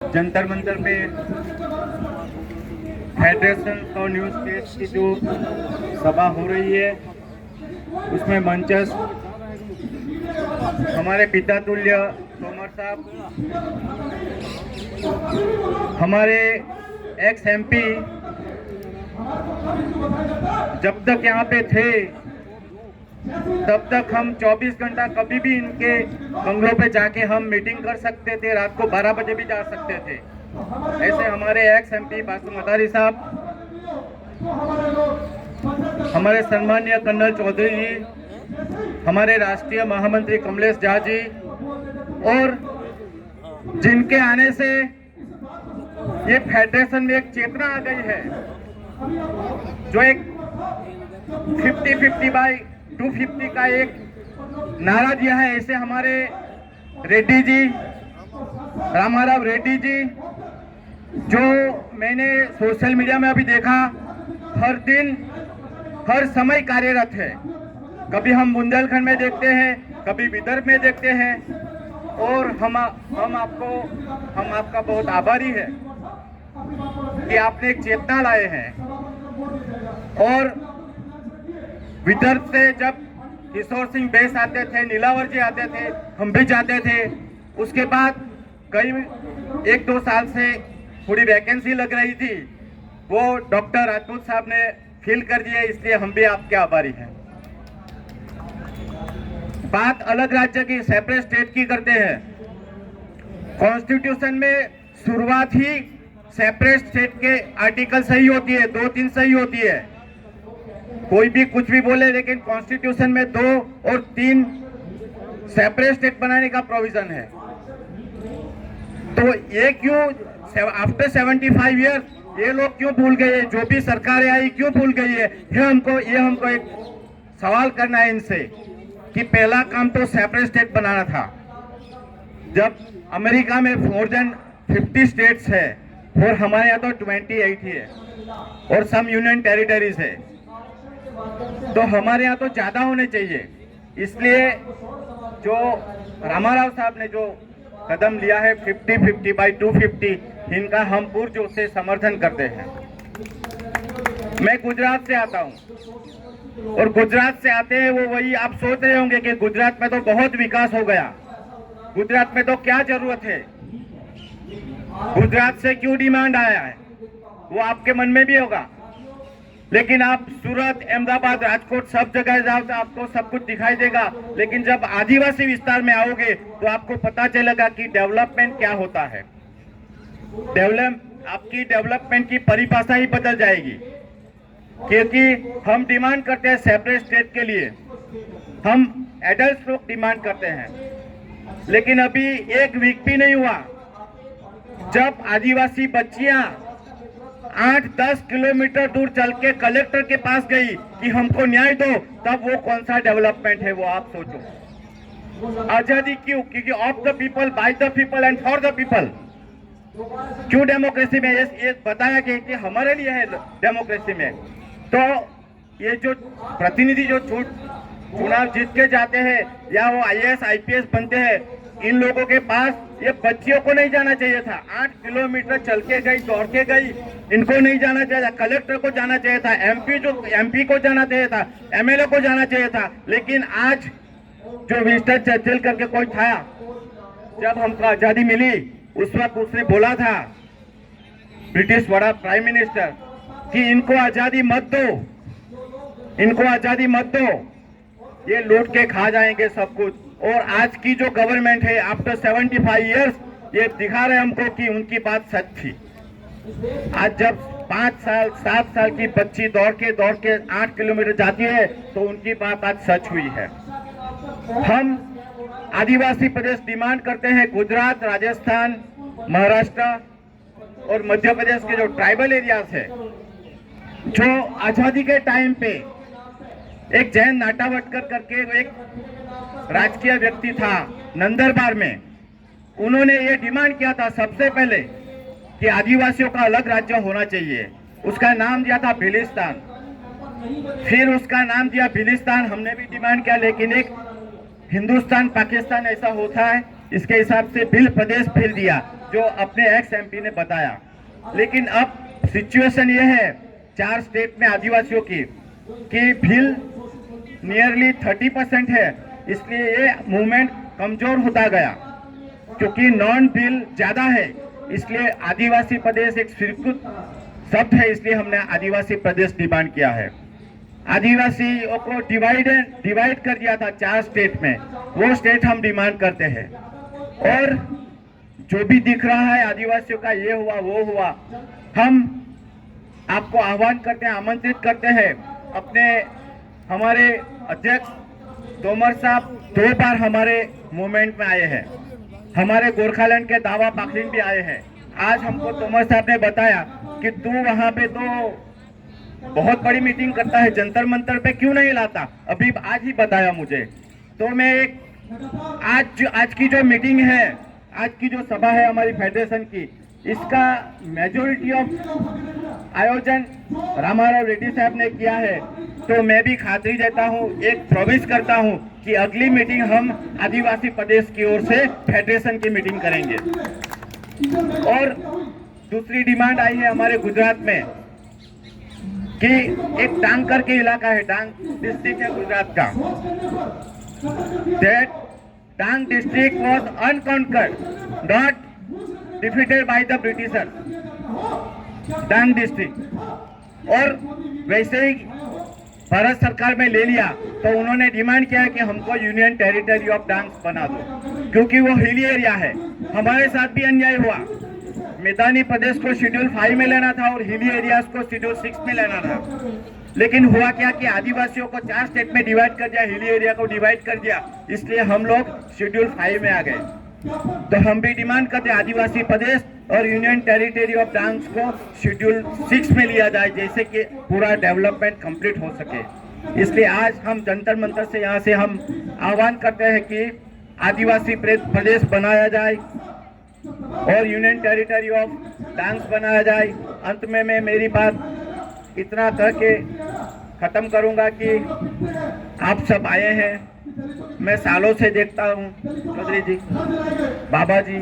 जंतर मंतर पे फेडरेशन और news state की जो सभा हो रही है उसमें मंचस्थ हमारे पिता तुल्य तोमर साहब, हमारे एक्स एमपी जब तक यहाँ पे थे तब तक हम 24 घंटा कभी भी इनके बंगलों पे जाके हम मीटिंग कर सकते थे, रात को 12 बजे भी जा सकते थे। ऐसे हमारे एक्स एमपी बासु मदारी साहब, हमारे सम्मानीय कर्नल चौधरी जी, हमारे राष्ट्रीय महामंत्री कमलेश झा जी, और जिनके आने से ये फेडरेशन में एक चेतना आ गई है, जो एक 50-50 बाई 250 का एक नारा दिया है। ऐसे हमारे रेड्डी जी, रामाराव रेड्डी जी, जो मैंने सोशल मीडिया में अभी देखा, हर दिन हर समय कार्यरत है। कभी हम बुंदेलखंड में देखते हैं, कभी विदर्भ में देखते हैं, और हम आपका बहुत आभारी है कि आपने एक चेतना लाए हैं। और विदर्भ से जब किशोर सिंह बेस आते थे, नीलावर जी आते थे, हम भी जाते थे। उसके बाद कई 1-2 साल से थोड़ी वैकेंसी लग रही थी, वो डॉक्टर राजपूत साहब ने फिल कर दिए, इसलिए हम भी आपके आभारी हैं। बात अलग राज्य की, सेपरेट स्टेट की करते हैं। कॉन्स्टिट्यूशन में शुरुआत ही सेपरेट स्टेट के आर्टिकल सही होती है, 2-3 सही होती है। कोई भी कुछ भी बोले, लेकिन कॉन्स्टिट्यूशन में 2 और 3 सेपरेट स्टेट बनाने का प्रोविजन है। तो ये क्यों आफ्टर 75 ईयर्स ये लोग क्यों भूल गए? जो भी सरकारें आई क्यों भूल गई है? ये हमको एक सवाल करना है इनसे कि पहला काम तो सेपरेट स्टेट बनाना था। जब अमेरिका में मोर देन 50 स्टेट्स है और हमारे यहाँ तो 28 ही है, और सम यूनियन टेरिटरीज है, तो हमारे यहाँ तो ज्यादा होने चाहिए। इसलिए जो रामाराव साहब ने जो कदम लिया है 50-50 बाई 250, इनका हम पुरजोर से समर्थन करते हैं। मैं गुजरात से आता हूँ, और गुजरात से आते हैं वो वही आप सोच रहे होंगे कि गुजरात में तो बहुत विकास हो गया, गुजरात में तो क्या जरूरत है, गुजरात से क्यों डिमांड आया है, वो आपके मन में भी होगा। लेकिन आप सूरत, अहमदाबाद, राजकोट सब जगह जाओ तो आपको सब कुछ दिखाई देगा, लेकिन जब आदिवासी विस्तार में आओगे तो आपको पता चलेगा कि डेवलपमेंट क्या होता है। आपकी डेवलपमेंट की परिभाषा ही बदल जाएगी, क्योंकि हम डिमांड करते हैं सेपरेट स्टेट के लिए, हम एडल्ट लोग डिमांड करते हैं, लेकिन अभी 1 वीक भी नहीं हुआ जब आदिवासी बच्चियां 8-10 किलोमीटर दूर चल के कलेक्टर के पास गई कि हमको न्याय दो, तब वो कौन सा डेवलपमेंट है वो आप सोचो। आजादी क्यों? क्योंकि of the people, by the people and for the people. क्यों डेमोक्रेसी में ये बताया गया कि हमारे लिए है डेमोक्रेसी में। तो ये जो प्रतिनिधि जो चुनाव जीत के जाते हैं या वो IAS IPS बनते हैं, इन लोगों के पास ये बच्चियों को नहीं जाना चाहिए था। 8 किलोमीटर चल के गई, दौड़ के गई, इनको नहीं जाना चाहिए था। कलेक्टर को जाना चाहिए था, MP को जाना चाहिए था, MLA को जाना चाहिए था। लेकिन आज जो विंस्टन चर्चिल करके कोई था, जब हमको आजादी मिली उस वक्त उसने बोला था, ब्रिटिश बड़ा प्राइम मिनिस्टर, कि इनको आजादी मत दो, इनको आजादी मत दो, ये लूट के खा जाएंगे सब कुछ। और आज की जो गवर्नमेंट है आफ्टर 75 इयर्स, ये दिखा रहे हमको कि उनकी बात सच थी। आज जब 5 साल 7 साल की बच्ची दौड़ के 8 किलोमीटर जाती है तो उनकी बात आज सच हुई है। हम आदिवासी प्रदेश डिमांड करते हैं, गुजरात, राजस्थान, महाराष्ट्र और मध्य प्रदेश के जो ट्राइबल एरियाज है, जो आजादी के टाइम पे एक जैन नाटावटकर करके एक राजकीय व्यक्ति था नंदरबार में, उन्होंने ये डिमांड किया था सबसे पहले कि आदिवासियों का अलग राज्य होना चाहिए। उसका नाम दिया था भिलिस्तान, फिर उसका नाम दिया भिलिस्तान। हमने भी डिमांड किया, लेकिन एक हिंदुस्तान पाकिस्तान ऐसा होता है, इसके हिसाब से भिल प्रदेश फिर दिया। जो अपने एक्स एमपी ने बताया। लेकिन अब सिचुएशन ये है 4 स्टेट में आदिवासियों की कि बिल नियरली 30% है, इसलिए ये मूवमेंट कमजोर होता गया। क्योंकि नॉन बिल ज्यादा है, इसलिए आदिवासी प्रदेश एक स्वीकृत शब्द है, इसलिए हमने आदिवासी प्रदेश डिमांड किया है। आदिवासियों को डिवाइड कर दिया था 4 स्टेट में, वो स्टेट हम डिमांड करते हैं। और जो भी दिख रहा है आदिवासियों का ये हुआ वो हुआ, हम आपको आह्वान करते हैं, आमंत्रित करते हैं। अपने हमारे अध्यक्ष तोमर साहब 2 बार हमारे मूवमेंट में आए हैं, हमारे गोरखालैंड के दावा पाखरिन भी आए हैं। आज हमको तोमर साहब ने बताया कि तू वहां पे तो बहुत बड़ी मीटिंग करता है, जंतर मंतर पे क्यों नहीं लाता, अभी आज ही बताया मुझे। तो मैं एक आज की जो मीटिंग है, आज की जो सभा है हमारी फेडरेशन की, इसका मेजोरिटी ऑफ आयोजन रामाराव रेड्डी साहब ने किया है। तो मैं भी खातरी देता हूँ, एक प्रॉमिस करता हूँ कि अगली मीटिंग हम आदिवासी प्रदेश की ओर से फेडरेशन की मीटिंग करेंगे। और दूसरी डिमांड आई है हमारे गुजरात में कि एक डांग करके इलाका है, डांग डिस्ट्रिक्ट है गुजरात का, that Dang district was unconquered, not defeated by the Britishers, Dang district. और वैसे ही भारत सरकार में ले लिया तो उन्होंने डिमांड किया कि हमको यूनियन टेरिटरी ऑफ डांग बना दो, क्योंकि वो हिली एरिया है। हमारे साथ भी अन्याय हुआ, मैदानी प्रदेश को शेड्यूल 5 में लेना था और हिली एरियाज को शेड्यूल 6 में लेना था। लेकिन हुआ क्या कि आदिवासियों को 4 स्टेट में डिवाइड कर दिया, हिली एरिया को डिवाइड कर दिया, इसलिए हम लोग शेड्यूल 5 में आ गए। तो हम भी डिमांड करते हैं आदिवासी प्रदेश और यूनियन टेरिटरी ऑफ डांग्स को शेड्यूल 6 में लिया जाए, जैसे कि पूरा डेवलपमेंट कंप्लीट हो सके। इसलिए आज हम जंतर मंतर से यहाँ से हम आह्वान करते हैं कि आदिवासी प्रदेश बनाया जाए और यूनियन टेरिटरी ऑफ डांग्स बनाया जाए। अंत में मैं मेरी बात इतना कह के खत्म करूंगा कि आप सब आए हैं, मैं सालों से देखता हूं, चौधरी जी, बाबा जी,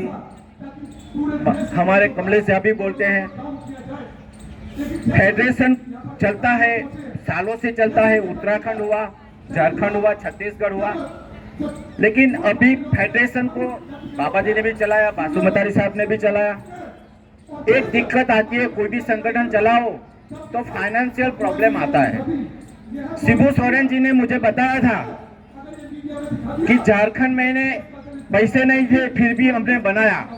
हमारे कमले से अभी बोलते हैं, फेडरेशन चलता है, सालों से चलता है। उत्तराखंड हुआ, झारखंड हुआ, छत्तीसगढ़ हुआ, लेकिन अभी फेडरेशन को बाबा जी ने भी चलाया, बासुमतारी साहब ने भी चलाया। एक दिक्कत आती है, कोई भी संगठन चलाओ तो फाइनेंशियल प्रॉब्लम आता है। शिबू सोरेन जी ने मुझे बताया था कि झारखंड में पैसे नहीं थे, फिर भी हमने बनाया।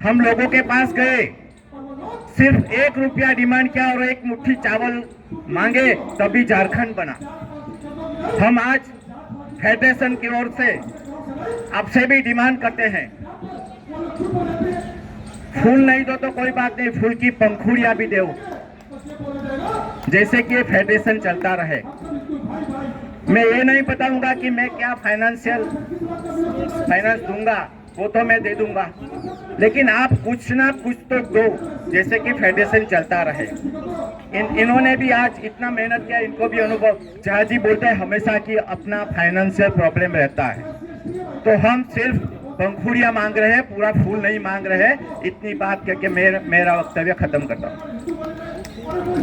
हम लोगों के पास गए, सिर्फ 1 रुपया डिमांड किया और 1 मुट्ठी चावल मांगे, तभी झारखंड बना। हम आज फेडरेशन की ओर से आपसे भी डिमांड करते हैं, फूल नहीं दो तो कोई बात नहीं, फूल की पंखुड़ियां भी दो, जैसे कि फेडरेशन चलता रहे। मैं ये नहीं बताऊंगा कि मैं क्या फाइनेंस दूंगा, वो तो मैं दे दूंगा, लेकिन आप कुछ ना कुछ तो दो, जैसे कि फेडरेशन चलता रहे। इन्होंने भी आज इतना मेहनत किया, इनको भी अनुभव, जहाजी बोलते हैं हमेशा कि अपना फाइनेंशियल प्रॉब्लम रहता है, तो हम सिर्फ पंखुड़ियां मांग रहे हैं, पूरा फूल नहीं मांग रहे हैं। इतनी बात करके मेरा वक्तव्य खत्म करता हूँ।